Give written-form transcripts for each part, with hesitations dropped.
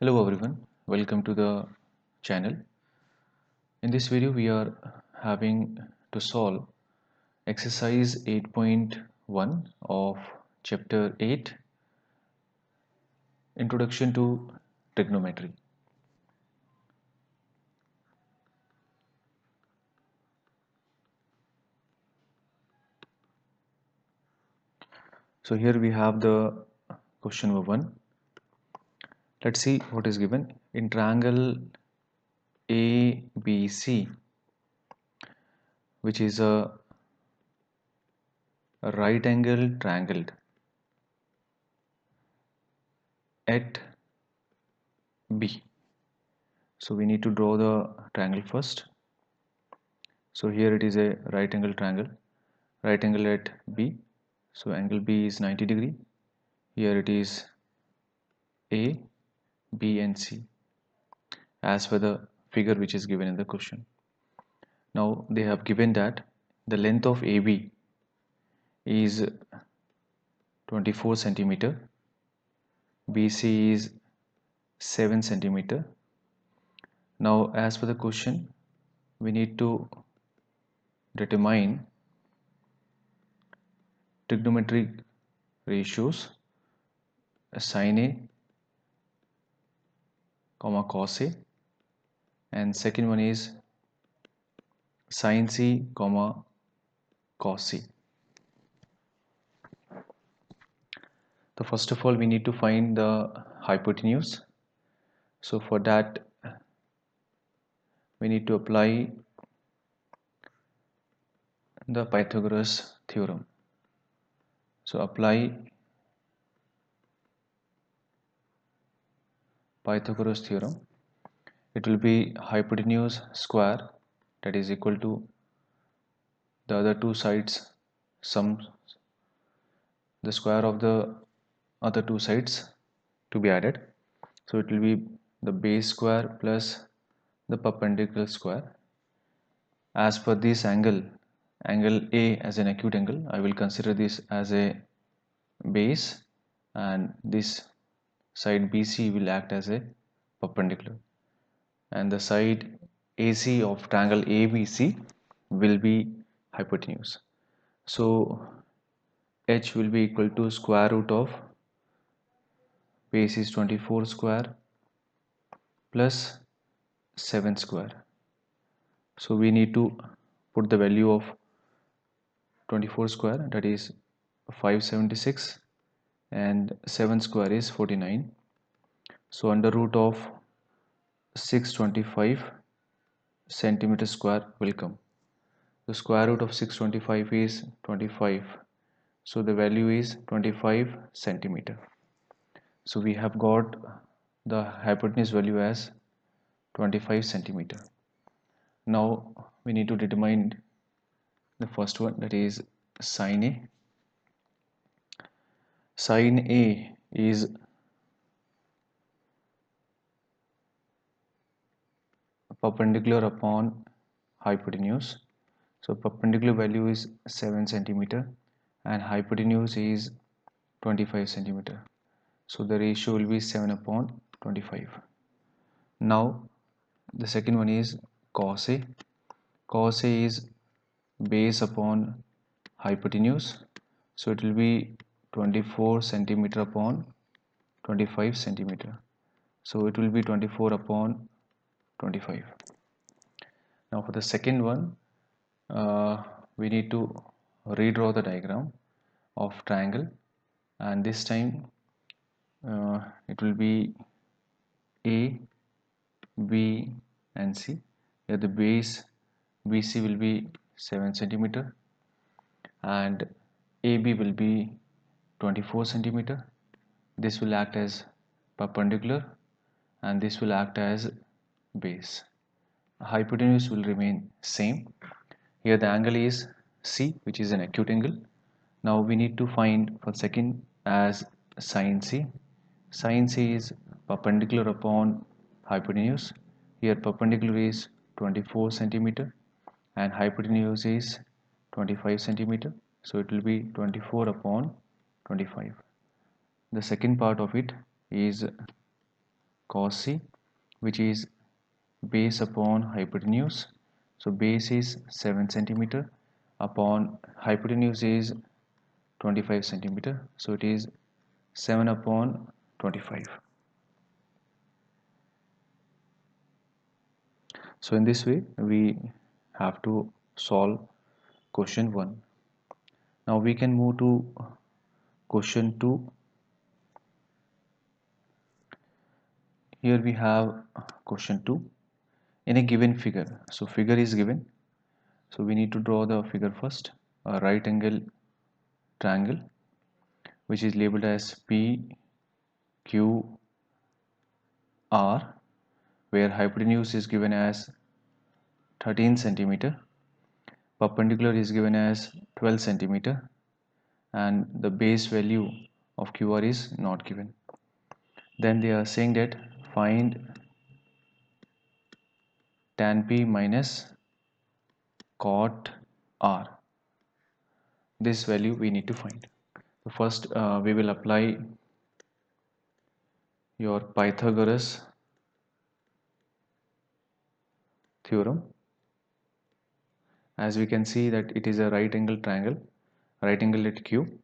Hello everyone, welcome to the channel. In this video we are having to solve exercise 8.1 of chapter 8, Introduction to Trigonometry. So here we have the question number 1. Let's see what is given. In triangle ABC, which is a right angle triangle at B. So we need to draw the triangle first. So here it is a right angle triangle at B. So angle B is 90 degree. Here it is A, B and C as per the figure which is given in the question. Now they have given that the length of AB is 24 centimeter, BC is 7 centimeter. Now as per the question we need to determine trigonometric ratios sin A comma cos A, and second one is sin C comma cos C. So first of all we need to find the hypotenuse. So for that we need to apply the Pythagoras theorem. So apply Pythagoras theorem. It will be hypotenuse square, that is equal to the other two sides sum, the square of the other two sides to be added. So it will be the base square plus the perpendicular square. As per this angle A as an acute angle, I will consider this as a base, and this side BC will act as a perpendicular, and the side AC of triangle ABC will be hypotenuse. So H will be equal to square root of base is 24 square plus 7 square. So we need to put the value of 24 square, that is 576, and 7 square is 49. So under root of 625 centimeter square will come. The square root of 625 is 25. So the value is 25 centimeter. So we have got the hypotenuse value as 25 centimeter. Now we need to determine the first one, that is sin A. Sin A is perpendicular upon hypotenuse. So perpendicular value is 7 centimeter and hypotenuse is 25 centimeter. So the ratio will be 7 upon 25. Now the second one is cos A. Cos A is base upon hypotenuse. So it will be 24 centimeter upon 25 centimeter. So it will be 24 upon 25. Now for the second one, we need to redraw the diagram of triangle, and this time it will be A, B and C. Here the base BC will be 7 centimeter and AB will be 24 centimeter. This will act as perpendicular and this will act as base. Hypotenuse will remain same. Here the angle is C, which is an acute angle. Now we need to find for second as sin C. Sin C is perpendicular upon hypotenuse. Here perpendicular is 24 centimeter and hypotenuse is 25 centimeter. So it will be 24 upon 25. The second part of it is cos c, which is base upon hypotenuse. So base is 7 centimeter upon hypotenuse is 25 centimeter. So it is 7 upon 25. So in this way we have to solve question 1. Now we can move to question 2. Here we have question 2 in a given figure. So figure is given. So we need to draw the figure first. A right angle triangle which is labeled as PQR, where hypotenuse is given as 13 centimeter, perpendicular is given as 12 centimeter, and the base value of QR is not given. Then they are saying that find tan P minus cot R. This value we need to find. So first we will apply your Pythagoras theorem. As we can see that it is a right angle triangle, right angle at Q.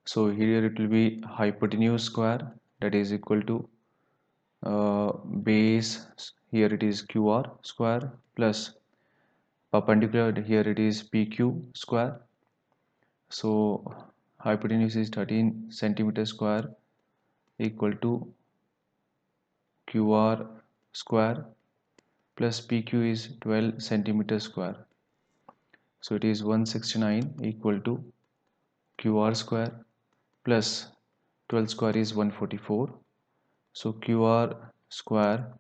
So here it will be hypotenuse square, that is equal to base, here it is QR square, plus perpendicular, here it is PQ square. So hypotenuse is 13 centimeter square equal to QR square plus PQ is 12 centimeter square. So it is 169 equal to QR square plus 12 square is 144. So QR square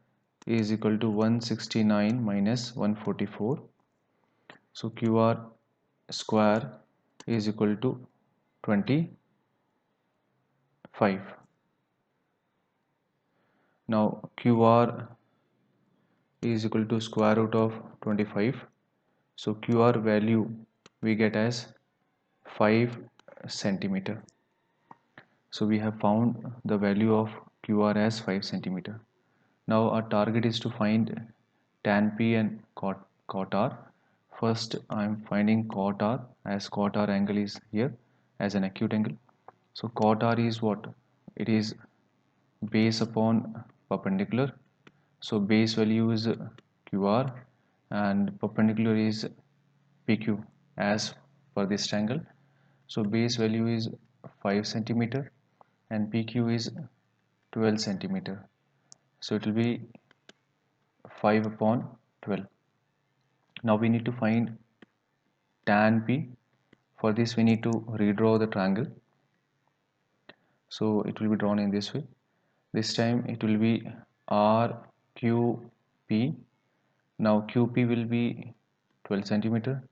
is equal to 169 minus 144. So QR square is equal to 25. Now QR is equal to square root of 25. So QR value we get as 5 centimeter. So we have found the value of QR as 5 centimeter. Now our target is to find tan P and cot R. First I am finding cot R, as cot R angle is here as an acute angle. So cot R is what? It is base upon perpendicular. So base value is QR and perpendicular is PQ as per this triangle. So base value is 5 centimeter and PQ is 12 centimeter. So it will be 5 upon 12. Now we need to find tan P. For this we need to redraw the triangle. So it will be drawn in this way. This time it will be RQP. Now QP will be 12 centimeter,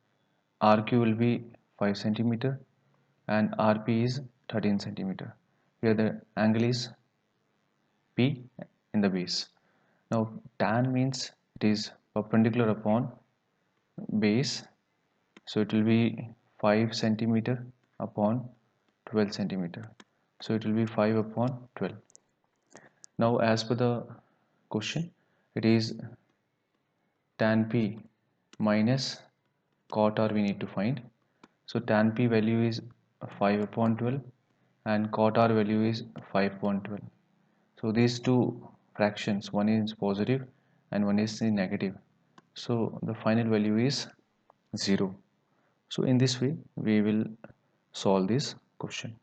RQ will be 5 centimeter, and RP is 13 centimeter. Here the angle is P in the base. Now tan means it is perpendicular upon base, so it will be 5 centimeter upon 12 centimeter. So it will be 5 upon 12. Now as per the question, it is tan P minus cot R we need to find. So tan P value is 5 upon 12 and cot R value is 5 upon 12. So these two fractions, one is positive and one is negative. So the final value is 0. So in this way we will solve this question.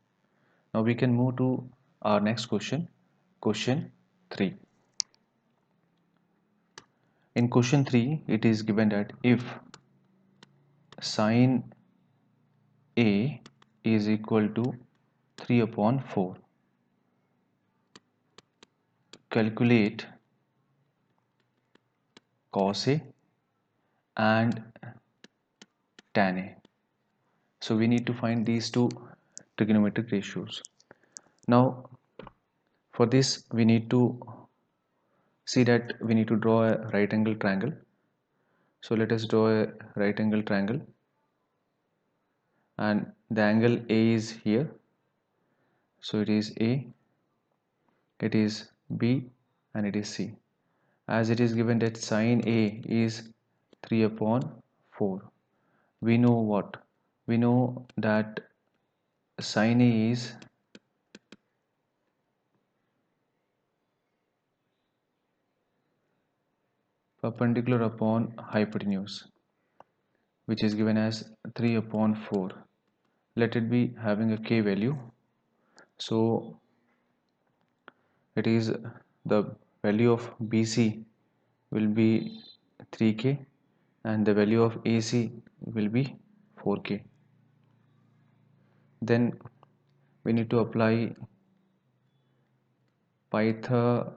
Now we can move to our next question, question 3. In question 3 it is given that if sine A is equal to 3 upon 4, calculate cos A and tan A. So we need to find these two trigonometric ratios. Now for this we need to see that we need to draw a right angle triangle. So let us draw a right angle triangle and the angle A is here. So it is A, it is B, and it is C. As it is given that sine A is 3 upon 4. We know what? We know that sine A is perpendicular upon hypotenuse, which is given as 3 upon 4. Let it be having a k value. So it is the value of BC will be 3k and the value of AC will be 4k. Then we need to apply Pythagoras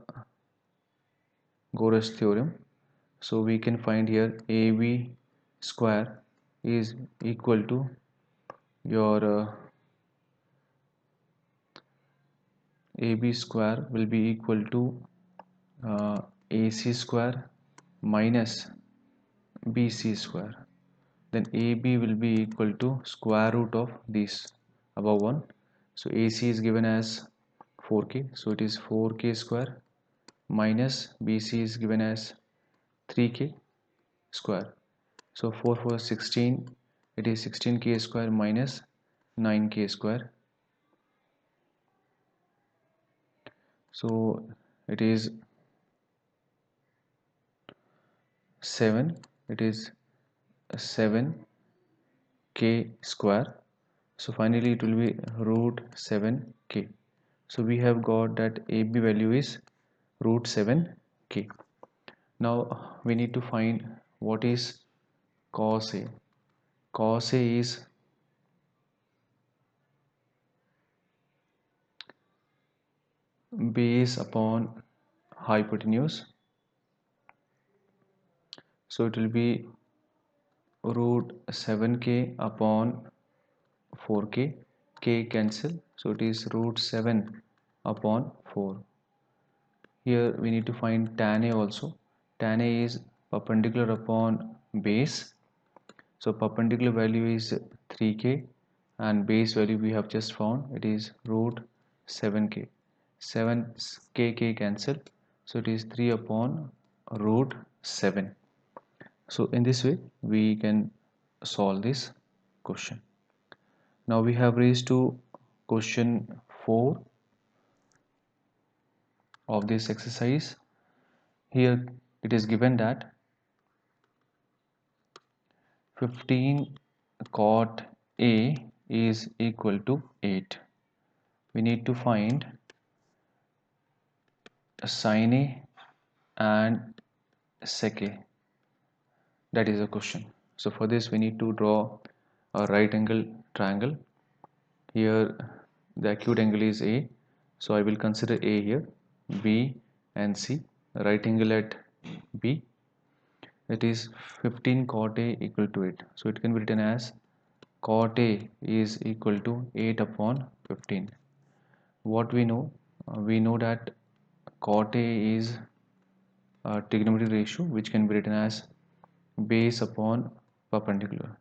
theorem. So we can find here AB square is equal to your AB square will be equal to AC square minus BC square. Then AB will be equal to square root of this above one. So AC is given as 4k, so it is 4k square minus BC is given as 3k square. So 4 4 16, it is 16k square minus 9k square. So it is 7, it is 7k square. So finally it will be root 7k. So we have got that AB value is root 7k. Now we need to find what is cos A. Cos A is base upon hypotenuse. So it will be root 7k upon 4k, k cancel, so it is root 7 upon 4. Here we need to find tan A also. Tan A is perpendicular upon base, so perpendicular value is 3k and base value we have just found, it is root 7k. 7k cancel, so it is 3 upon root 7. So in this way we can solve this question. Now we have reached to question 4 of this exercise. Here it is given that 15 cot A is equal to 8. We need to find sin A and sec A. That is a question. So for this we need to draw a right angle triangle. Here the acute angle is A, so I will consider A here, B and C. Right angle at B, it is 15 cot A equal to 8. So it can be written as cot A is equal to 8 upon 15. What we know? We know that cot A is a trigonometry ratio which can be written as base upon perpendicular.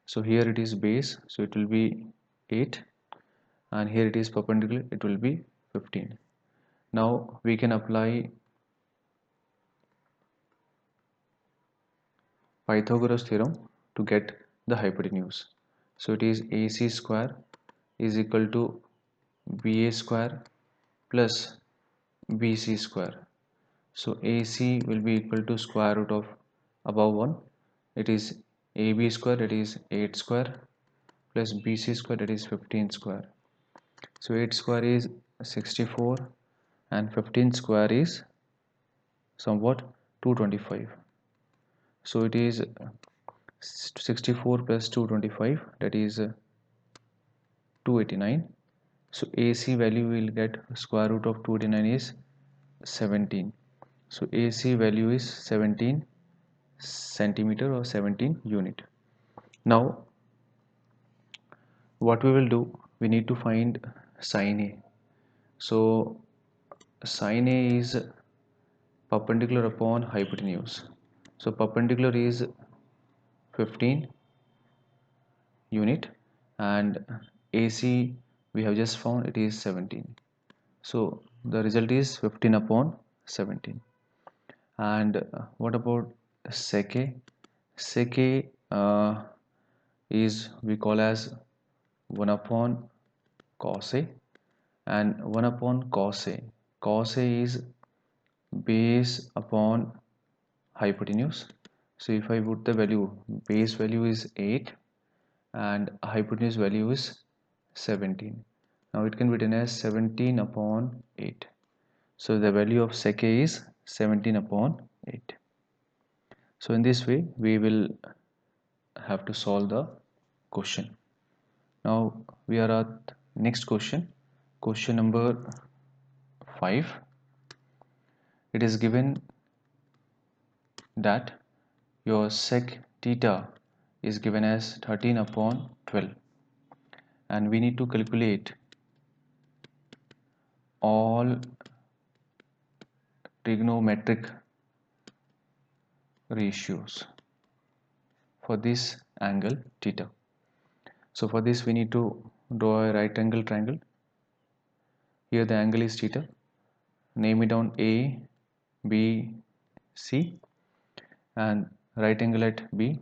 So here it is base, so it will be 8, and here it is perpendicular, it will be 15. Now we can apply Pythagoras theorem to get the hypotenuse. So it is AC square is equal to BA square plus BC square. So AC will be equal to square root of above one, it is AB square, that is 8 square, plus BC square, that is 15 square. So 8 square is 64 and 15 square is somewhat 225. So it is 64 plus 225, that is 289. So AC value will get square root of 289 is 17. So AC value is 17 centimeter or 17 unit. Now what we will do, we need to find sin A. So sin A is perpendicular upon hypotenuse. So perpendicular is 15 unit and AC we have just found it is 17. So the result is 15 upon 17. And what about sec a? Sec a is we call as 1 upon cos a, and 1 upon cos a. Cos a is base upon hypotenuse. So if I put the value, base value is 8 and hypotenuse value is 17. Now it can be written as 17 upon 8. So the value of sec a is 17 upon 8. So in this way we will have to solve the question. Now we are at next question, question number 5. It is given that your sec theta is given as 13 upon 12, and we need to calculate all trigonometric ratios for this angle theta. So for this we need to draw a right angle triangle. Here the angle is theta. Name it down A, B, C, and right angle at B.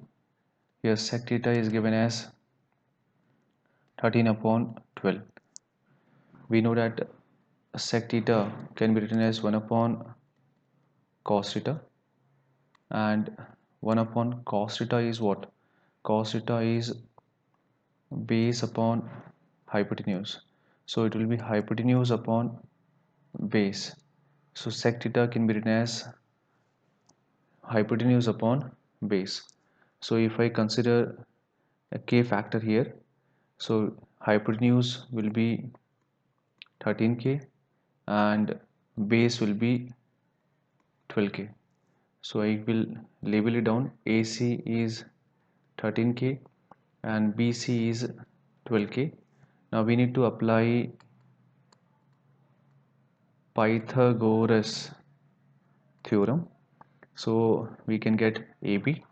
Here sec theta is given as 13 upon 12. We know that sec theta can be written as 1 upon cos theta, and 1 upon cos theta is what? Cos theta is base upon hypotenuse. So it will be hypotenuse upon base. So sec theta can be written as hypotenuse upon base. So if I consider a k factor here, so hypotenuse will be 13k and base will be 12k. So I will label it down. AC is 13k and BC is 12k. Now we need to apply Pythagoras theorem. So we can get AB.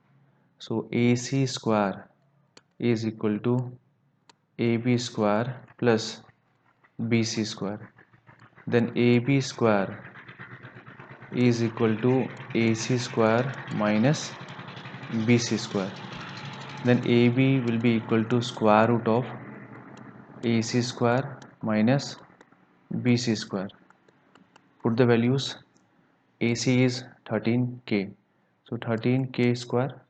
So AC square is equal to AB square plus BC square. Then AB square is equal to AC square minus BC square. Then AB will be equal to square root of AC square minus BC square. Put the values. AC is 13k. So 13k square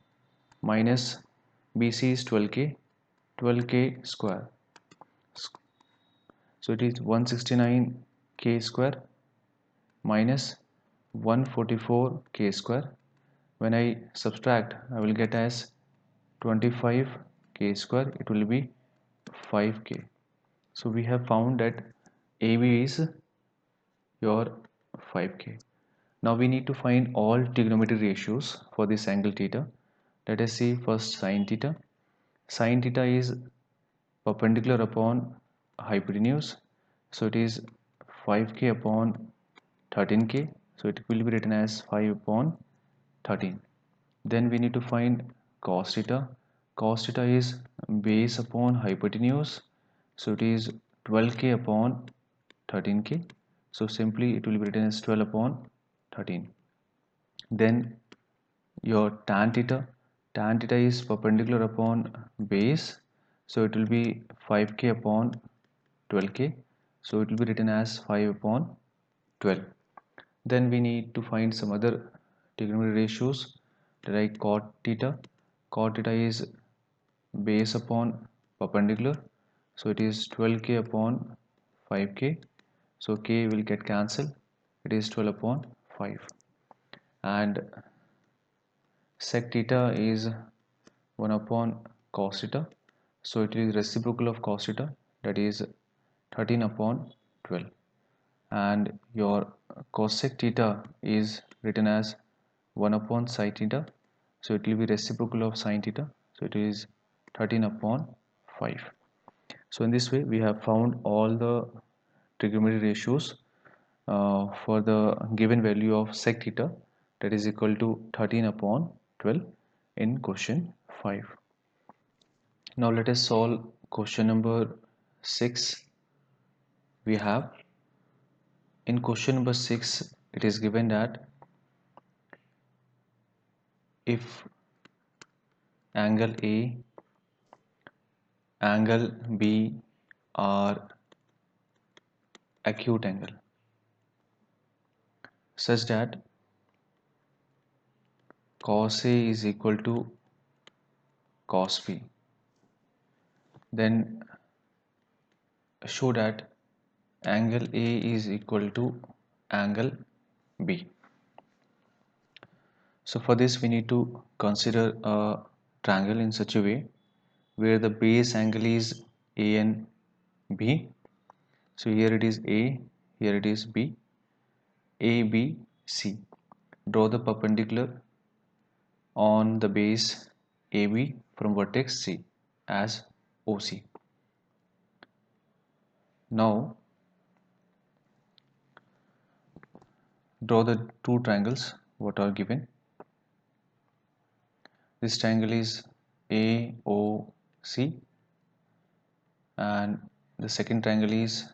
minus BC is 12k, 12k square. So it is 169k square minus 144k square. When I subtract, I will get as 25k square. It will be 5k. So we have found that AB is your 5k. Now we need to find all trigonometric ratios for this angle theta. Let us see first sin theta. Sin theta is perpendicular upon hypotenuse. So it is 5k upon 13k. So it will be written as 5 upon 13. Then we need to find cos theta. Cos theta is base upon hypotenuse. So it is 12k upon 13k. So simply it will be written as 12 upon 13. Then your tan theta. Tan theta is perpendicular upon base. So it will be 5k upon 12k. So it will be written as 5 upon 12. Then we need to find some other trigonometric ratios like cot theta. Cot theta is base upon perpendicular. So it is 12k upon 5k. So k will get cancelled. It is 12 upon 5. And sec theta is 1 upon cos theta. So it is reciprocal of cos theta, that is 13 upon 12. And your cosec theta is written as 1 upon sin theta. So it will be reciprocal of sin theta. So it is 13 upon 5. So in this way we have found all the trigonometric ratios for the given value of sec theta, that is equal to 13 upon 12 in question 5. Now let us solve question number 6. We have In question number 6, it is given that if angle A, angle B are acute angle such that cos A is equal to cos B, then show that angle A is equal to angle B. So for this we need to consider a triangle in such a way where the base angle is A and B. So here it is A, here it is B, A, B, C. Draw the perpendicular on the base AB from vertex C as OC. Now draw the two triangles what are given. This triangle is AOC and the second triangle is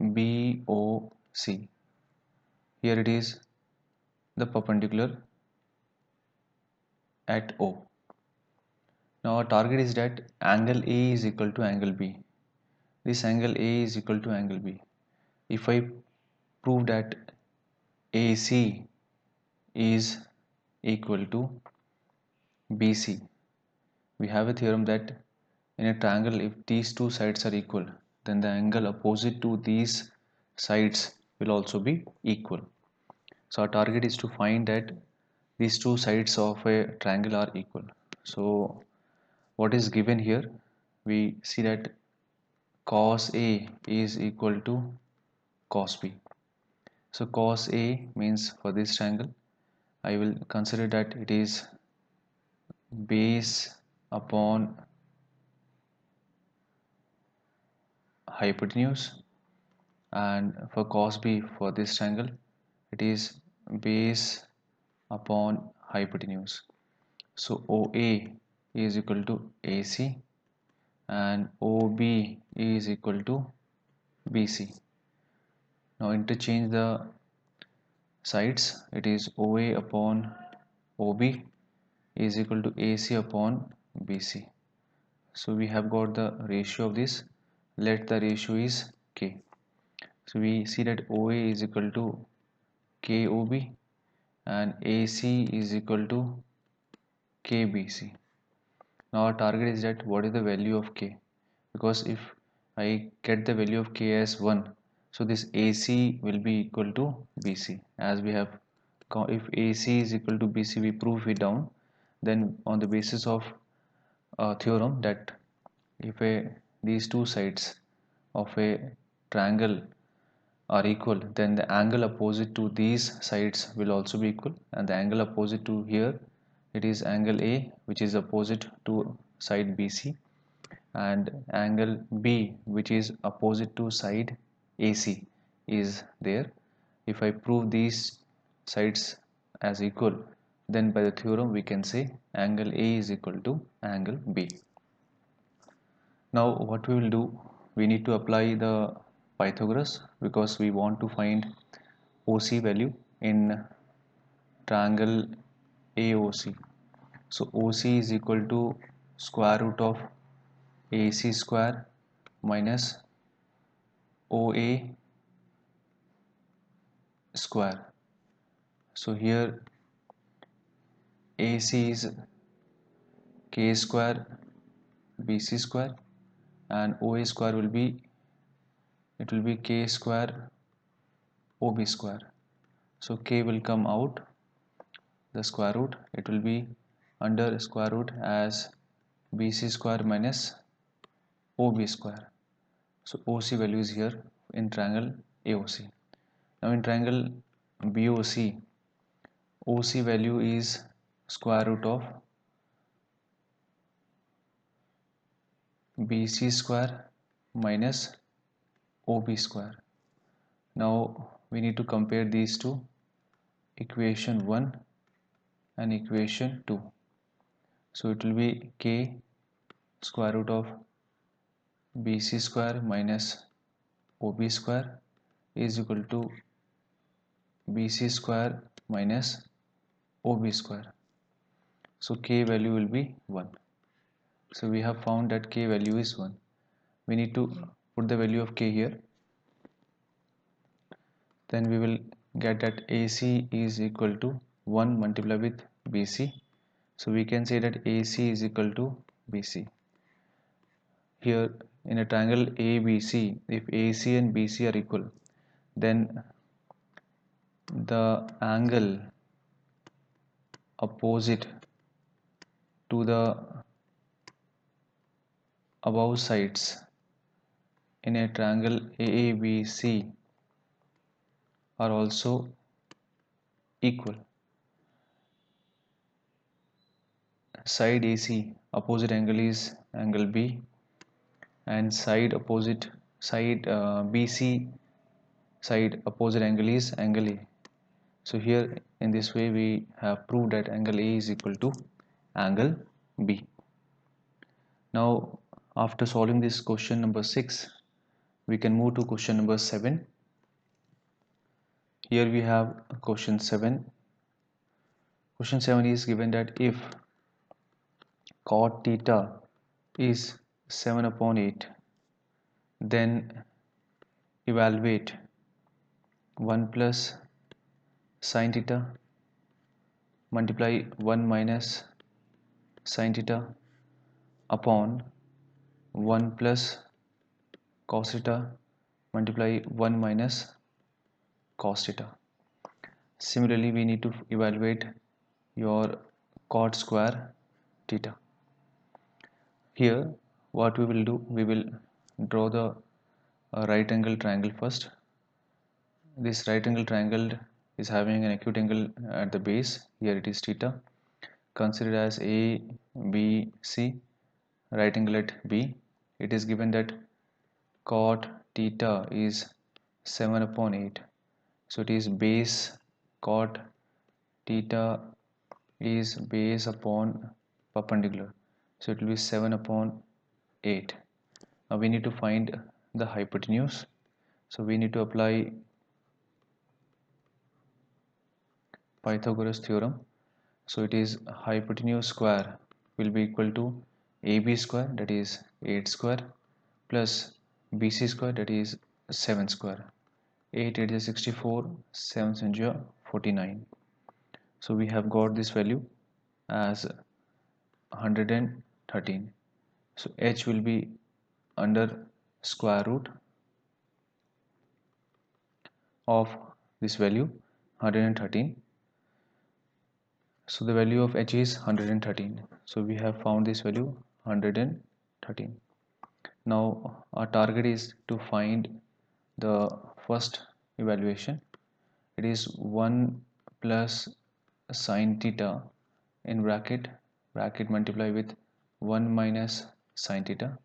BOC. Here it is the perpendicular at O. Now our target is that angle A is equal to angle B. This angle A is equal to angle B. If I prove that AC is equal to BC, we have a theorem that in a triangle if these two sides are equal, then the angle opposite to these sides will also be equal. So our target is to find that these two sides of a triangle are equal. So what is given here, we see that cos A is equal to cos B. So cos A means for this triangle I will consider that it is base upon hypotenuse, and for cos B for this triangle it is base upon hypotenuse. So OA is equal to AC and OB is equal to BC. Now interchange the sides, it is OA upon OB is equal to AC upon BC. So we have got the ratio of this. Let the ratio is K. So we see that OA is equal to KOB and AC is equal to KBC. Now our target is that what is the value of K, because if I get the value of K as 1, so this AC will be equal to BC, as we have, if AC is equal to BC we prove it down, then on the basis of a theorem that if these two sides of a triangle are equal, then the angle opposite to these sides will also be equal, and the angle opposite to here, it is angle A which is opposite to side BC, and angle B which is opposite to side AC is there. If I prove these sides as equal, then by the theorem we can say angle A is equal to angle B. Now what we will do, we need to apply the Pythagoras because we want to find OC value in triangle AOC. So OC is equal to square root of AC square minus OA square. So here AC is K square BC square and OA square will be, it will be K square OB square. So K will come out the square root, it will be under square root as BC square minus OB square. So OC value is here in triangle AOC. Now in triangle BOC, OC value is square root of BC square minus OB square. Now we need to compare these two, equation 1 and equation 2. So it will be K square root of BC square minus OB square is equal to BC square minus OB square. So K value will be 1. So we have found that K value is 1. We need to put the value of K here. Then we will get that AC is equal to 1 multiplied with BC. So we can say that AC is equal to BC. Here in a triangle ABC, if AC and BC are equal, then the angle opposite to the above sides in a triangle AABC are also equal. Side AC opposite angle is angle B, and side BC side opposite angle is angle A. So here in this way we have proved that angle A is equal to angle B. Now after solving this question number 6, we can move to question number 7. Here we have question 7. Question 7 is given that if cot theta is 7 upon 8, then evaluate 1 plus sin theta multiply 1 minus sin theta upon 1 plus cos theta multiply 1 minus cos theta. Similarly, we need to evaluate your cot square theta. Here what we will do, we will draw the right angle triangle first. This right angle triangle is having an acute angle at the base. Here it is theta. Consider as A, B, C, right angle at B. It is given that cot theta is 7 upon 8. So it is base cot theta is base upon perpendicular. So it will be 7 upon 8. Now we need to find the hypotenuse. So we need to apply Pythagoras theorem. So it is hypotenuse square will be equal to AB square, that is 8 square, plus BC square, that is 7 square. 8 8 is 64, 7 is 49. So we have got this value as 113. So H will be under square root of this value 113. So the value of H is 113. So we have found this value 113. Now our target is to find the first evaluation. It is 1 plus sin theta in bracket multiply with 1 minus sin theta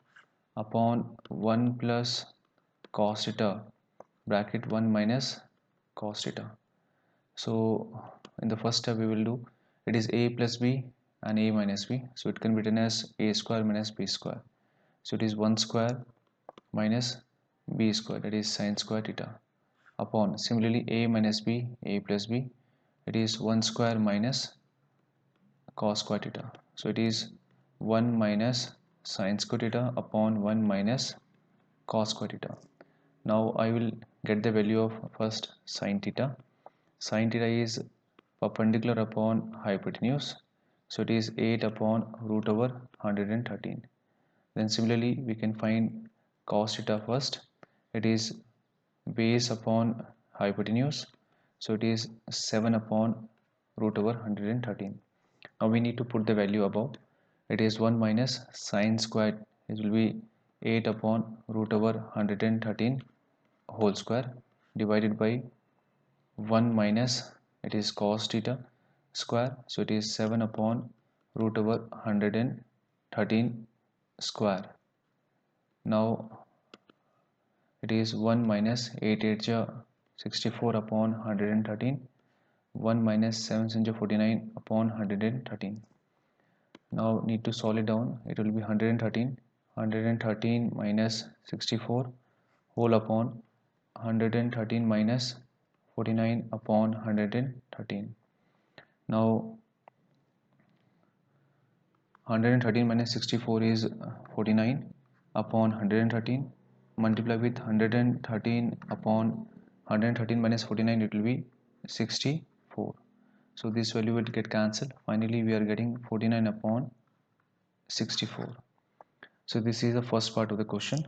upon 1 plus cos theta bracket 1 minus cos theta. So in the first step we will do, it is a plus b and a minus b, so it can be written as a square minus b square. So it is 1 square minus b square, that is sin square theta, upon similarly a minus b, a plus b, it is 1 square minus cos square theta. So it is 1 minus sin square theta upon 1 minus cos square theta. Now I will get the value of first sin theta. Sin theta is perpendicular upon hypotenuse, so it is 8 upon root over 113. Then similarly we can find cos theta first. It is base upon hypotenuse, so it is 7 upon root over 113. Now we need to put the value above. It is 1 minus sin squared, it will be 8 upon root over 113 whole square divided by 1 minus, it is cos theta square, so it is 7 upon root over 113 square. Now it is 1 minus 8 8 64 upon 113, 1 minus 7 7 49 upon 113. Now need to solve it down. It will be 113 minus 64 whole upon 113 minus 49 upon 113. Now 113 minus 64 is 49 upon 113, multiply with 113 upon 113 minus 49, it will be 64. So this value will get cancelled. Finally we are getting 49 upon 64. So this is the first part of the question.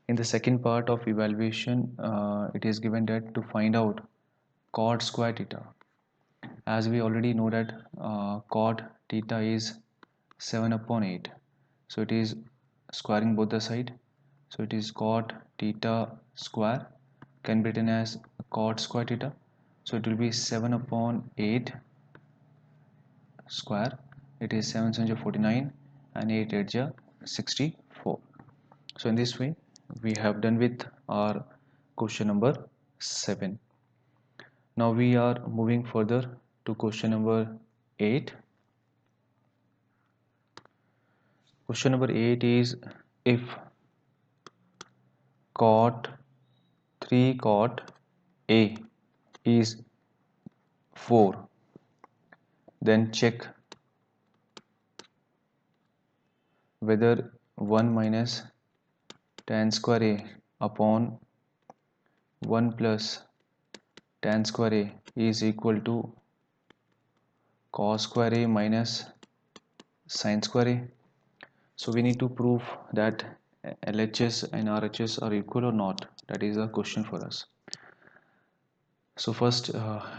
In the second part of evaluation, it is given that to find out cot square theta. As we already know that cot theta is 7 upon 8, so it is squaring both the side, so it is cot theta square can be written as cot square theta, so it will be 7 upon 8 square. It is 7 7 49 and 8 8 64. So in this way we have done with our question number 7. Now we are moving further to question number 8. Question number 8 is, if cot 3 cot A is 4, then check whether 1 minus tan square A upon 1 plus tan square A is equal to cos square A minus sin square A. So we need to prove that LHS and RHS are equal or not. That is a question for us. So first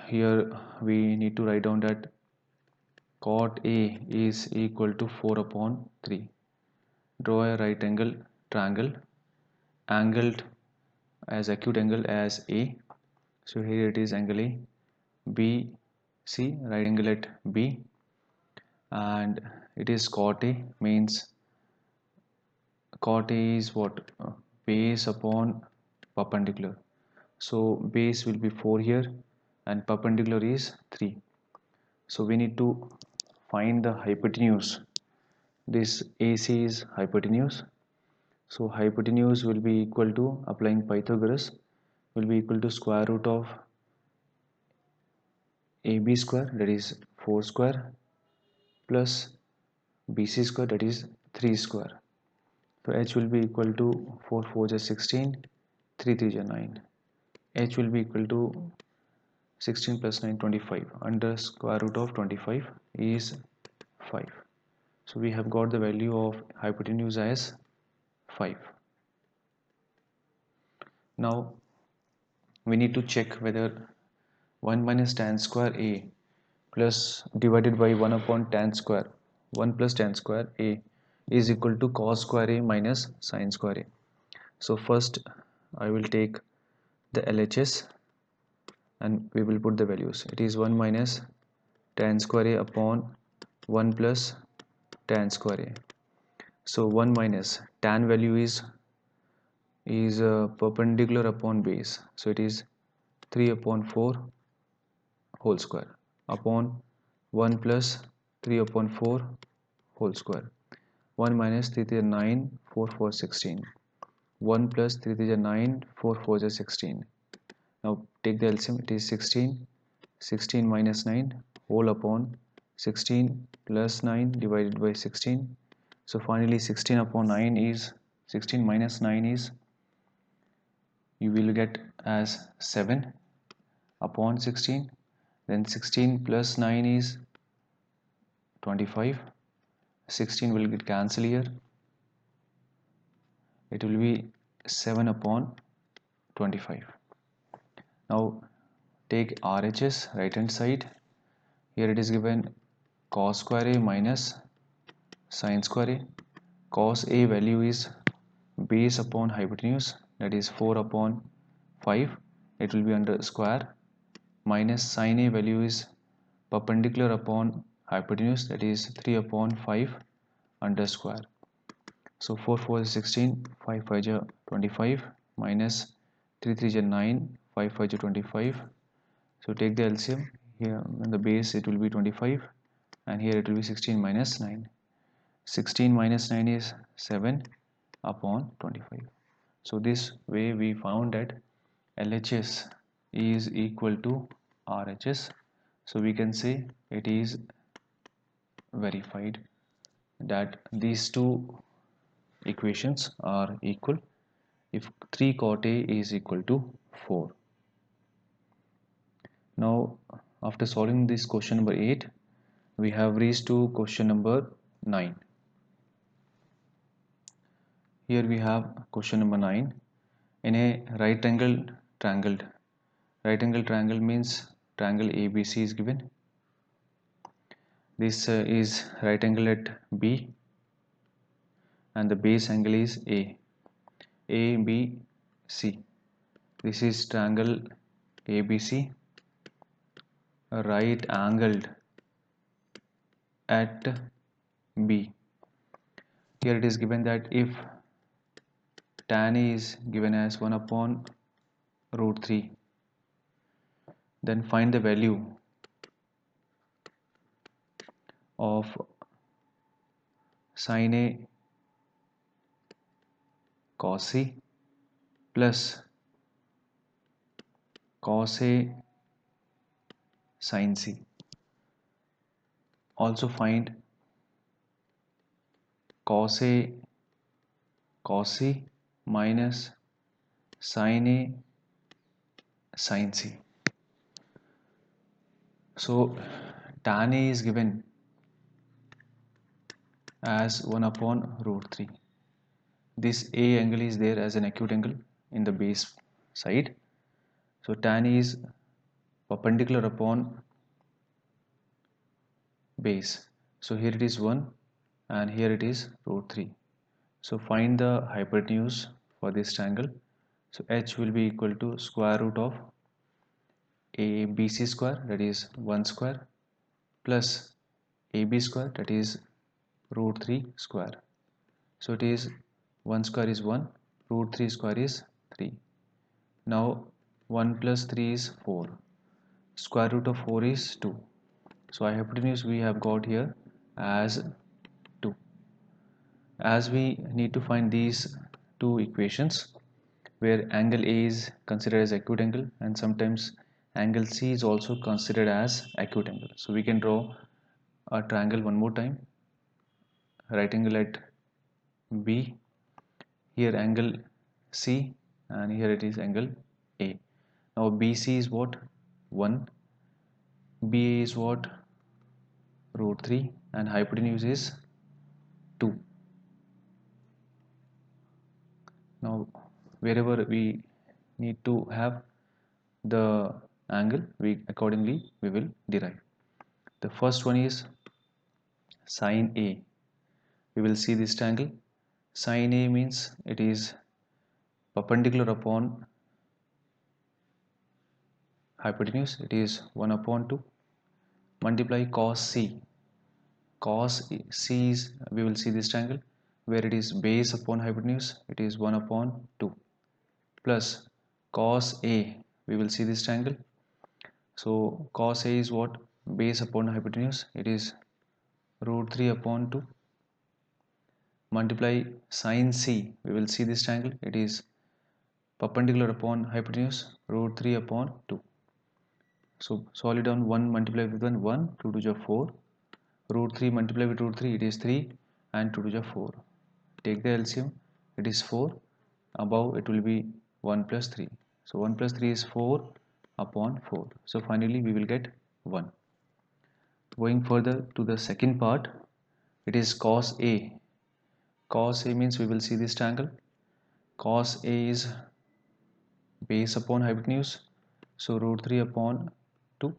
here we need to write down that cot A is equal to 4 upon 3. Draw a right angle triangle angled as acute angle as A. So here it is angle A. B, C, right angle at B, and it is cot A, means cot A is what? Base upon perpendicular. So base will be 4 here and perpendicular is 3. So we need to find the hypotenuse. This AC is hypotenuse. So hypotenuse will be equal to, applying Pythagoras, will be equal to square root of AB square, that is 4 square, plus BC square, that is 3 square. So H will be equal to 4 4 is 16, 3 3 is 9. H will be equal to 16 plus 9 25, under square root of 25 is 5. So we have got the value of hypotenuse as 5. Now we need to check whether 1 minus tan square A plus divided by 1 upon tan square 1 plus tan square A is equal to cos square A minus sin square A. So first I will take the LHS and we will put the values. It is 1 minus tan square A upon 1 plus tan square A. So 1 minus tan value is perpendicular upon base, so it is 3 upon 4 whole square upon 1 plus 3 upon 4 whole square. 1 minus 3 3 is 9, 4 4 16. 1 plus 3 3 is 9, 4 4 is 16. Now take the LCM, it is 16. 16 minus 9 whole upon 16 plus 9 divided by 16. So finally 16 upon 9 is 16 minus 9 is, you will get as 7 upon 16. Then 16 plus 9 is 25. 16 will get cancelled here. It will be 7 upon 25. Now take RHS, right hand side. Here it is given cos square A minus sin square A. Cos A value is base upon hypotenuse, that is 4 upon 5. It will be under square, minus sin A value is perpendicular upon hypotenuse, that is 3 upon 5 under square. So 4 4 is 16, 5 5 is 25, minus 3 3 is 9, 5 5 is 25. So take the LCM. Here in the base it will be 25 and here it will be 16 minus 9. 16 minus 9 is 7 upon 25. So this way we found that LHS is equal to RHS. So we can say it is verified that these two equations are equal if 3 cot A is equal to 4. Now after solving this question number 8, we have reached to question number 9. Here we have question number 9. In a right angle triangle means triangle ABC is given. This is right angle at B and the base angle is ABC. This is triangle ABC, right angled at B. Here it is given that if tan A is given as 1 upon root 3, then find the value of sin A cos C plus cos A sin C. Also find cos A cos C minus sin A sin C. So tan A is given as 1 upon root 3. This A angle is there as an acute angle in the base side. So tan is perpendicular upon base. So here it is 1 and here it is root 3. So find the hypotenuse for this triangle. So h will be equal to square root of ABC square, that is 1 square, plus AB square, that is root 3 square. So it is 1 square is 1, root 3 square is 3. Now 1 plus 3 is 4. Square root of 4 is 2. So hypotenuse we have got here as 2. As we need to find these two equations where angle A is considered as acute angle and sometimes angle C is also considered as acute angle. So we can draw a triangle one more time. Right angle at B, here angle C and here it is angle A. Now BC is what? 1, BA is what? Root 3 and hypotenuse is 2. Now wherever we need to have the angle, we accordingly we will derive. The first one is sin A. We will see this triangle. Sin A means it is perpendicular upon hypotenuse, it is 1 upon 2. Multiply cos C. Cos C is, we will see this triangle where it is base upon hypotenuse, it is 1 upon 2. Plus cos A, we will see this triangle. So cos A is what? Base upon hypotenuse, it is root 3 upon 2. Multiply sin C, we will see this triangle, it is perpendicular upon hypotenuse, root 3 upon 2. So solve it down, 1 multiplied with 1, 2 to the 4. Root 3 multiplied with root 3, it is 3 and 2 to the 4. Take the LCM, it is 4. Above it will be 1 plus 3. So 1 plus 3 is 4 upon 4. So finally we will get 1. Going further to the second part, it is cos A. Cos A means we will see this triangle. Cos A is base upon hypotenuse. So root 3 upon 2.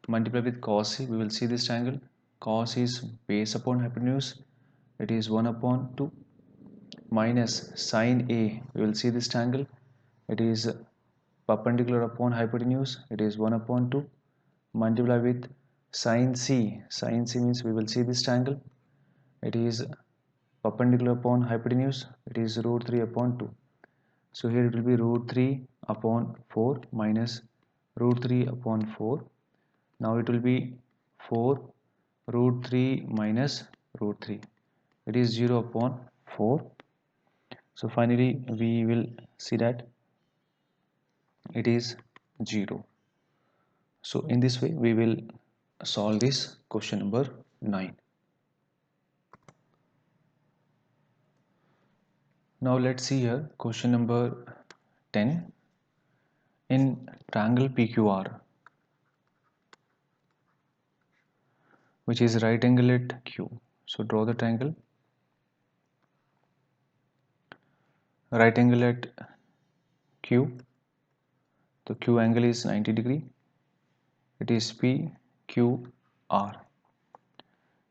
Multiply with cos C, we will see this triangle. Cos is base upon hypotenuse, it is 1 upon 2. Minus sin A, we will see this triangle, it is perpendicular upon hypotenuse, it is 1 upon 2. Multiply with sin C. Sin C means we will see this triangle, it is perpendicular upon hypotenuse, it is root 3 upon 2. So here it will be root 3 upon 4 minus root 3 upon 4. Now it will be 4 root 3 minus root 3. It is 0 upon 4. So finally we will see that it is 0. So in this way we will solve this question number 9. Now let's see here question number 10. In triangle PQR, which is right angle at Q. So draw the triangle. Right angle at Q. The Q angle is 90 degree. It is PQR.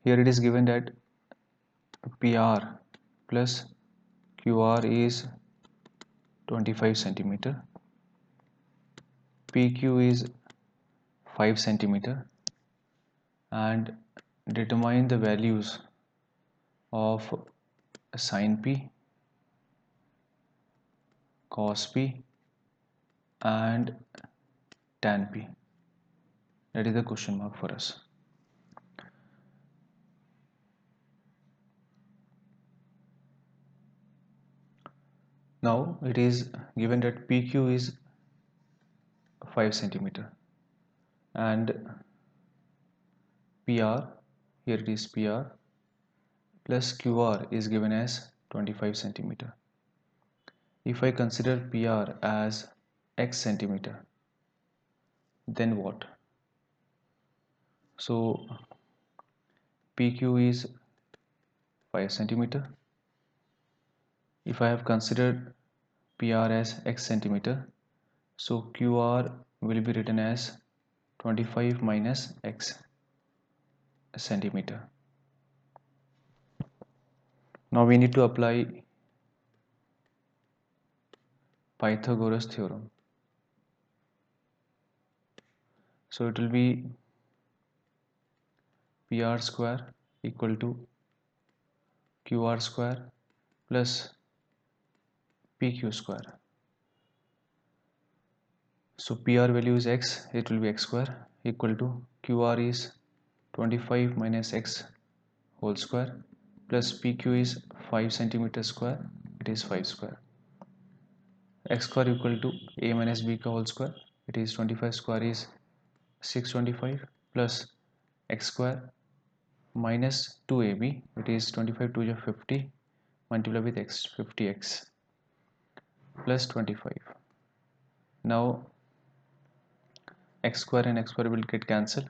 Here it is given that PR plus QR is 25 centimeter. PQ is 5 centimeter, and determine the values of sin P, cos P and tan P. That is the question mark for us. Now it is given that PQ is 5 centimeter and PR, here it is PR, plus QR is given as 25 centimeter. If I consider PR as x centimeter, then what? So PQ is 5 centimeter. If I have considered PR as x centimeter, so QR will be written as 25 minus x centimeter. Now we need to apply Pythagoras theorem. So it will be PR square equal to QR square plus PQ square. So PR value is x, it will be x square equal to QR is 25 minus x whole square plus PQ is 5 centimeter square, it is 5 square. X square equal to a minus b ka whole square, it is 25 square is 625 plus x square minus 2ab, it is 25 to 50 multiplied with x, 50x plus 25. Now x square and x square will get cancelled.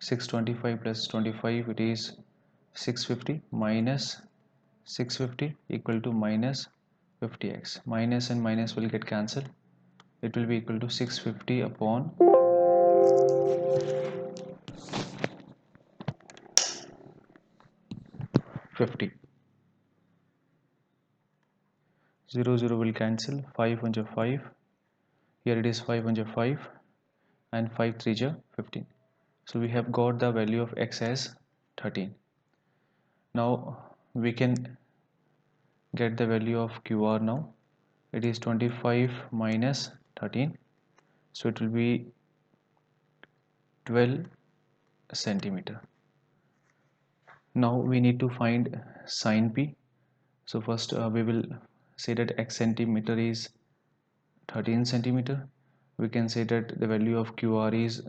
625 plus 25, it is 650 minus 650 equal to minus 50x. Minus and minus will get cancelled. It will be equal to 650 upon 50. 0 0 will cancel. 5 1 5. Here it is 5 1 5 and 5 3 15. So we have got the value of x as 13. Now we can get the value of QR now. It is 25 minus 13. So it will be 12 centimeter. Now we need to find sin P. So first we will say that x centimeter is 13 centimeter. We can say that the value of QR is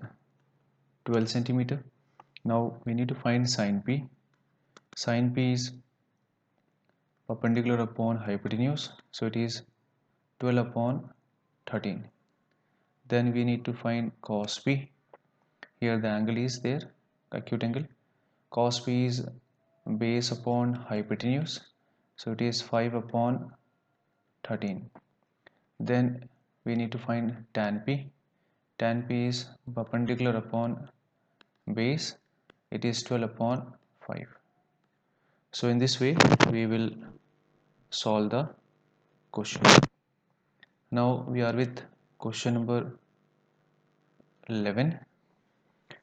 12 centimeter. Now we need to find sin P. Sin P is perpendicular upon hypotenuse, so it is 12 upon 13. Then we need to find cos P. Here the angle is there, acute angle. Cos P is base upon hypotenuse, so it is 5 upon 13. Then we need to find tan P. Tan P is perpendicular upon base, it is 12 upon 5. So in this way we will solve the question. Now we are with question number 11.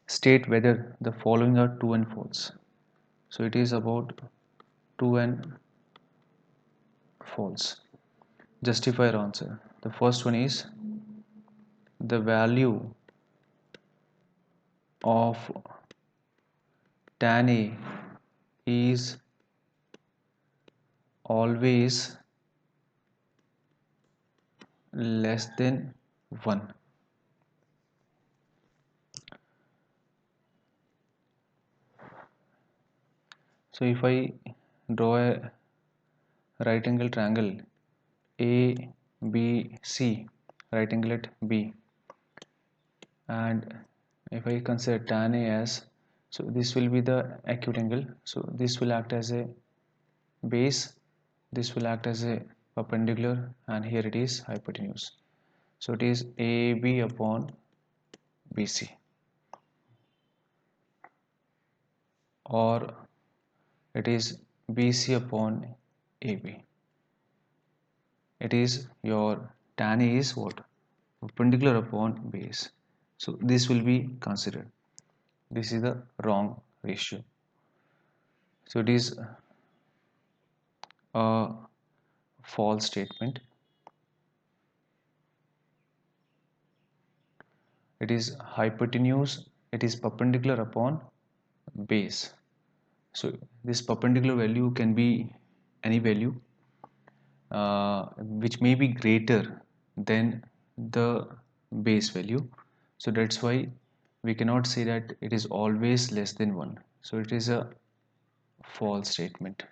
State whether the following are true and false. So it is about true and false. Justify your answer. The first one is the value of tan A is always less than 1. So if I draw a right angle triangle ABC, right angle at B, and if I consider tan A as, so this will be the acute angle, so this will act as a base, this will act as a perpendicular, and here it is hypotenuse. So it is AB upon BC, or it is BC upon AB. It is your tan A is what? Perpendicular upon base. So this will be considered. This is the wrong ratio. So it is a false statement. It is hypotenuse. It is perpendicular upon base. So this perpendicular value can be any value which may be greater than the base value. So that's why we cannot say that it is always less than 1. So it is a false statement.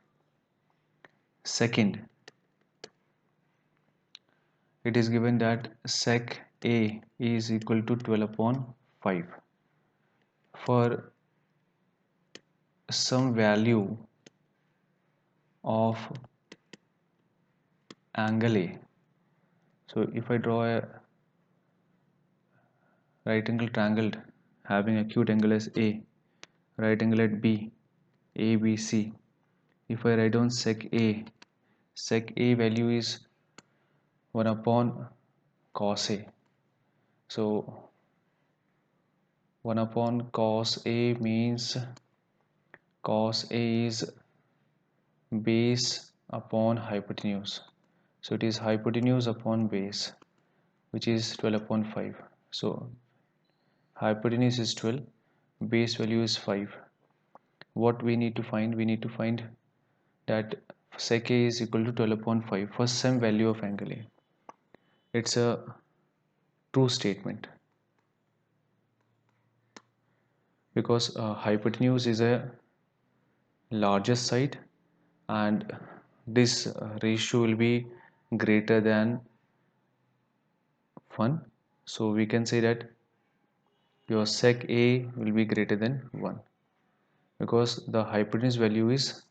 Second, it is given that sec A is equal to 12 upon 5 for some value of angle A. So if I draw a right angle triangle having acute angle as A, right angle at B, ABC. If I write down sec A value is 1 upon cos A. So 1 upon cos A means cos A is base upon hypotenuse. So it is hypotenuse upon base, which is 12 upon 5. So hypotenuse is 12, base value is 5. What we need to find? We need to find that sec A is equal to 12 upon 5 for some value of angle A. It's a true statement because hypotenuse is a largest side and this ratio will be greater than 1. So we can say that your sec A will be greater than 1 because the hypotenuse value is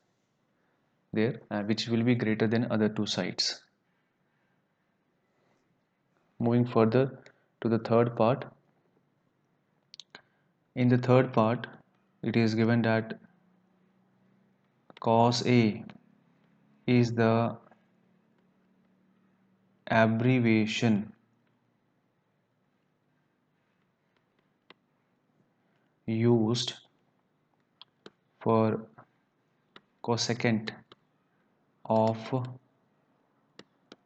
there which will be greater than other two sides. Moving further to the third part. In the third part, it is given that cos A is the abbreviation used for cosecant of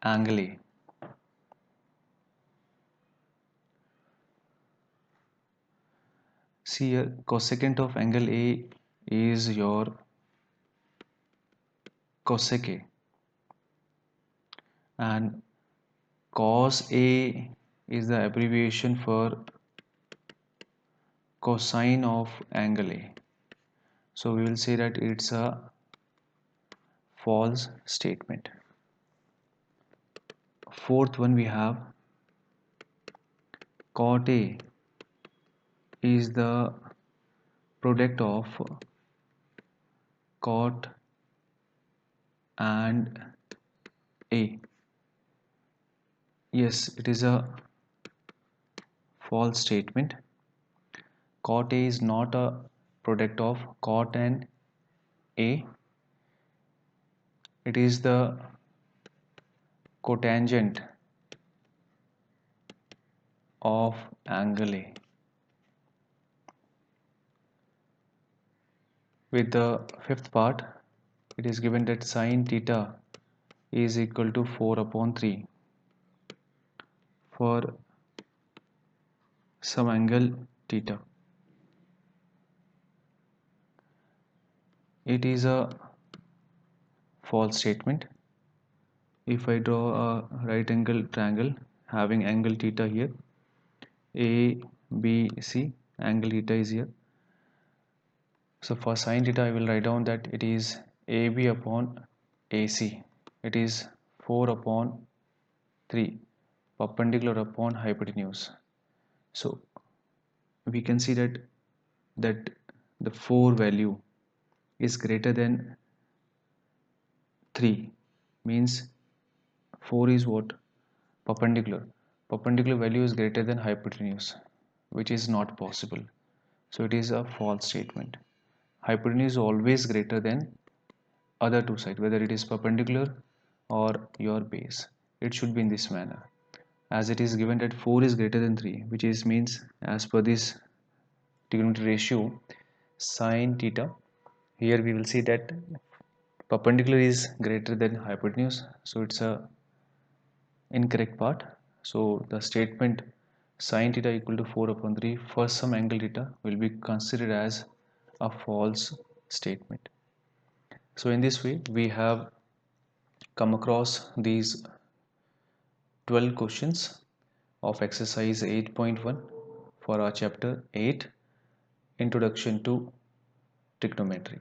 angle A. See here, cosecant of angle A is your cosec A, and cos A is the abbreviation for cosine of angle A. So we will say that it's a false statement. Fourth one we have cot A is the product of cot and A. Yes, it is a false statement. Cot A is not a product of cot and A. It is the cotangent of angle A. With the fifth part, it is given that sine theta is equal to 4 upon 3 for some angle theta. It is a false statement. If I draw a right angle triangle having angle theta here, A, B, C, angle theta is here. So for sin theta I will write down that it is AB upon AC. It is 4 upon 3 perpendicular upon hypotenuse. So we can see that the 4 value is greater than 3, means 4 is what? Perpendicular value is greater than hypotenuse, which is not possible. So it is a false statement. Hypotenuse is always greater than other two sides, whether it is perpendicular or your base. It should be in this manner. As it is given that 4 is greater than 3, which is means as per this trigonometry ratio sin theta, here we will see that perpendicular is greater than hypotenuse, so it's a incorrect part. So the statement sin theta equal to 4 upon 3 for some angle theta will be considered as a false statement. So in this way we have come across these 12 questions of exercise 8.1 for our chapter 8, Introduction to Trigonometry.